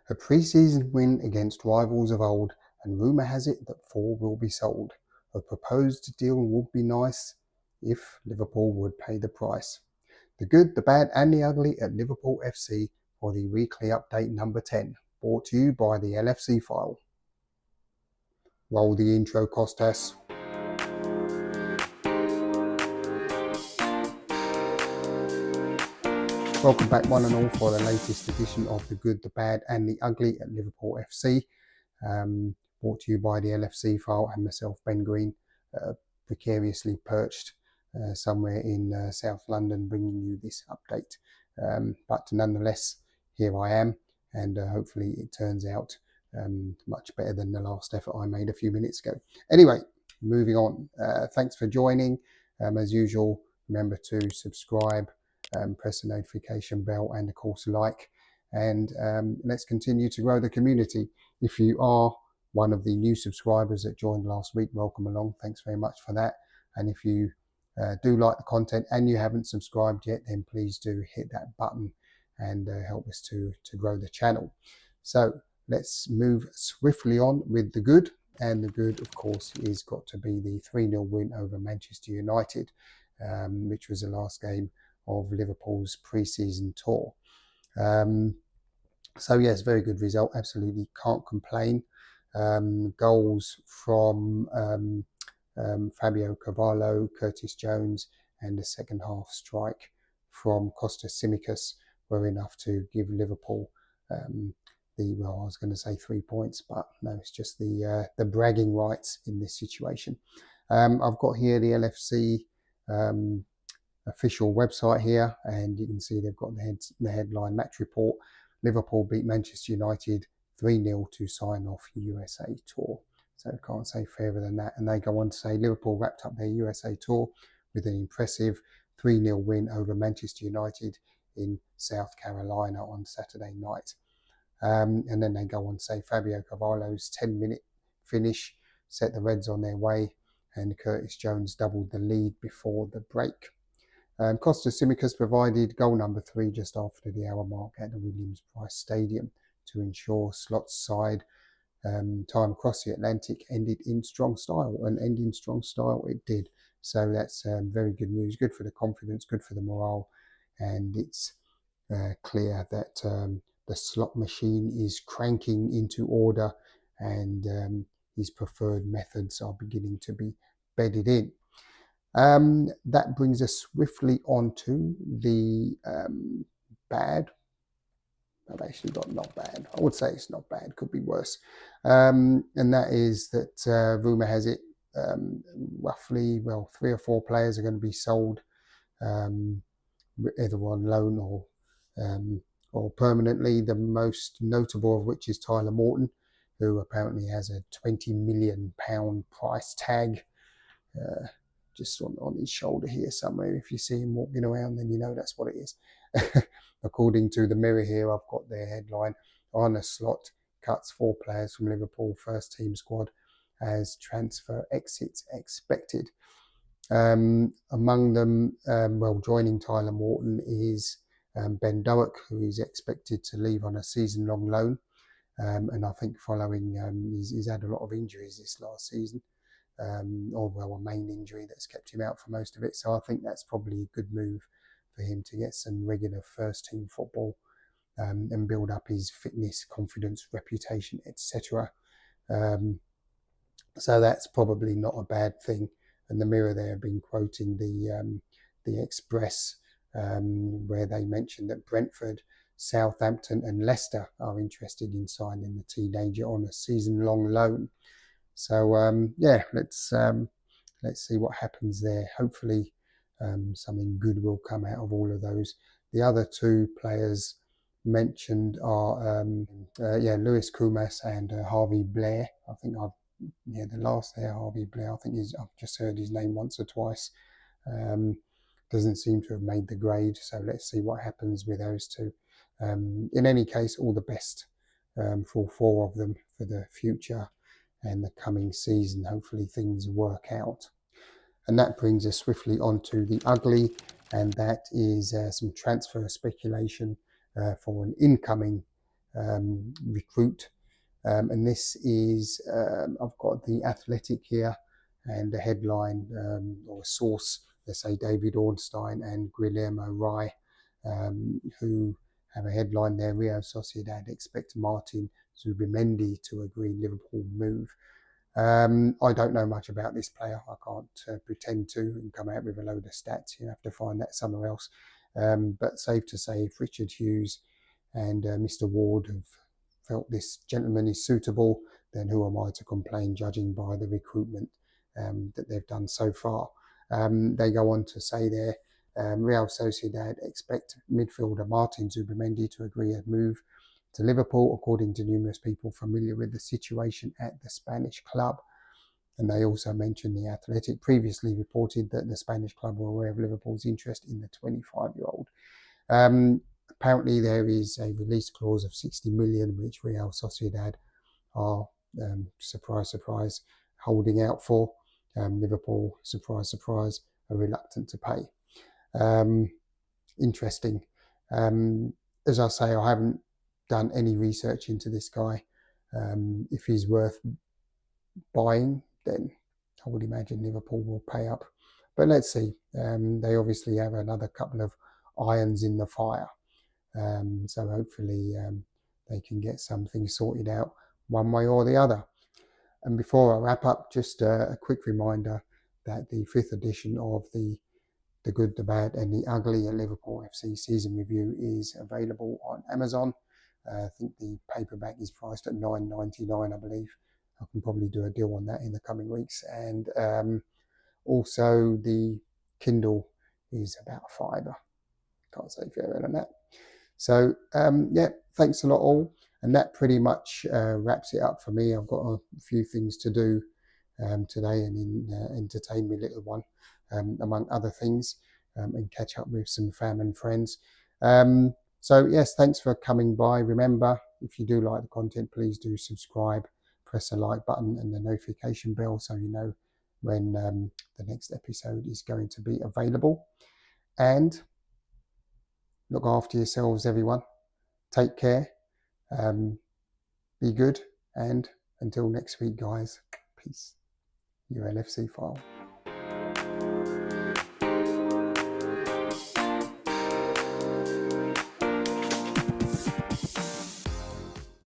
A pre-season win against rivals of old, and rumour has it that 4 will be sold. A proposed deal would be nice if Liverpool would pay the price. The good, the bad and the ugly at Liverpool FC for the weekly update number 10, brought to you by the LFC file. Roll the intro, Kostas. Welcome back one and all for the latest edition of the good, the bad and the ugly at Liverpool FC. Brought to you by the LFC file and myself, Ben Green, precariously perched somewhere in South London, bringing you this update. But nonetheless, here I am, and hopefully it turns out much better than the last effort I made a few minutes ago. Anyway, moving on. Thanks for joining. As usual, remember to subscribe, press the notification bell, and of course like. And let's continue to grow the community. If you are one of the new subscribers that joined last week, welcome along. Thanks very much for that. And if you do like the content and you haven't subscribed yet, then please do hit that button and help us to grow the channel. So let's move swiftly on with the good. And the good, of course, is got to be the 3-0 win over Manchester United, which was the last game of Liverpool's pre-season tour. So yes, very good result. Absolutely can't complain. Goals from Fabio Carvalho, Curtis Jones, and the second half strike from Kostas Tsimikas were enough to give Liverpool I was going to say 3 points, but no, it's just the bragging rights in this situation. I've got here the LFC official website here, and you can see they've got the headline match report. Liverpool beat Manchester United 3-0 to sign off USA tour. So can't say fairer than that. And they go on to say Liverpool wrapped up their USA tour with an impressive 3-0 win over Manchester United in South Carolina on Saturday night. And then they go on to say Fabio Carvalho's 10-minute finish set the Reds on their way, and Curtis Jones doubled the lead before the break. Kostas Tsimikas provided goal number 3 just after the hour mark at the Williams-Brice Stadium to ensure Slot's side time across the Atlantic ended in strong style, and ending strong style it did. So that's very good news, good for the confidence, good for the morale, and it's clear that the slot machine is cranking into order, and his preferred methods are beginning to be bedded in. That brings us swiftly on to the bad. I've actually got not bad. I would say it's not bad, could be worse. And that is that rumour has it roughly, 3 or 4 players are going to be sold, either on loan or permanently. The most notable of which is Tyler Morton, who apparently has a £20 million price tag just on his shoulder here somewhere. If you see him walking around, then you know that's what it is. According to the Mirror here, I've got their headline: Arne Slot cuts 4 players from Liverpool first team squad as transfer exits expected. Among them, joining Tyler Morton is Ben Doak, who is expected to leave on a season-long loan. And I think following, he's had a lot of injuries this last season, a main injury that's kept him out for most of it. So I think that's probably a good move for him to get some regular first-team football and build up his fitness, confidence, reputation, etc. So that's probably not a bad thing. And the Mirror there have been quoting the Express, where they mentioned that Brentford, Southampton and Leicester are interested in signing the teenager on a season-long loan. So let's see what happens there. Hopefully something good will come out of all of those. The other 2 players mentioned are Lewis Kumas and Harvey Blair. I think the last there, Harvey Blair, I think I've just heard his name once or twice. Doesn't seem to have made the grade, so let's see what happens with those 2. In any case, all the best for 4 of them for the future and the coming season. Hopefully things work out. And that brings us swiftly on to the ugly, and that is some transfer speculation for an incoming recruit. And this is, I've got the Athletic here, and the headline or a source, let's say David Ornstein and Guillermo Rai, who have a headline there: Real Sociedad expect Martin Zubimendi to agree Liverpool move. I don't know much about this player. I can't pretend to and come out with a load of stats. You have to find that somewhere else. But safe to say, if Richard Hughes and Mr. Ward have felt this gentleman is suitable, then who am I to complain, judging by the recruitment that they've done so far. They go on to say there, Real Sociedad expect midfielder Martin Zubimendi to agree a move to Liverpool, according to numerous people familiar with the situation at the Spanish club. And they also mentioned the Athletic previously reported that the Spanish club were aware of Liverpool's interest in the 25-year-old. Apparently there is a release clause of 60 million, which Real Sociedad are, surprise, surprise, holding out for. Liverpool, surprise, surprise, are reluctant to pay. Interesting. As I say, I haven't done any research into this guy. If he's worth buying, then I would imagine Liverpool will pay up. But let's see. They obviously have another couple of irons in the fire. So hopefully they can get something sorted out one way or the other. And before I wrap up, just a quick reminder that the 5th edition of the Good, the Bad and the Ugly at Liverpool FC season review is available on Amazon. I think the paperback is priced at $9.99, I believe. I can probably do a deal on that in the coming weeks. And also the Kindle is about a £5. Can't say fairer than that. So yeah, thanks a lot all. And that pretty much wraps it up for me. I've got a few things to do today and entertain my little one, among other things, and catch up with some fam and friends. So yes, thanks for coming by. Remember, if you do like the content, please do subscribe, press the like button and the notification bell so you know when the next episode is going to be available. And look after yourselves, everyone. Take care. Be good. And until next week, guys, peace. Your LFC file.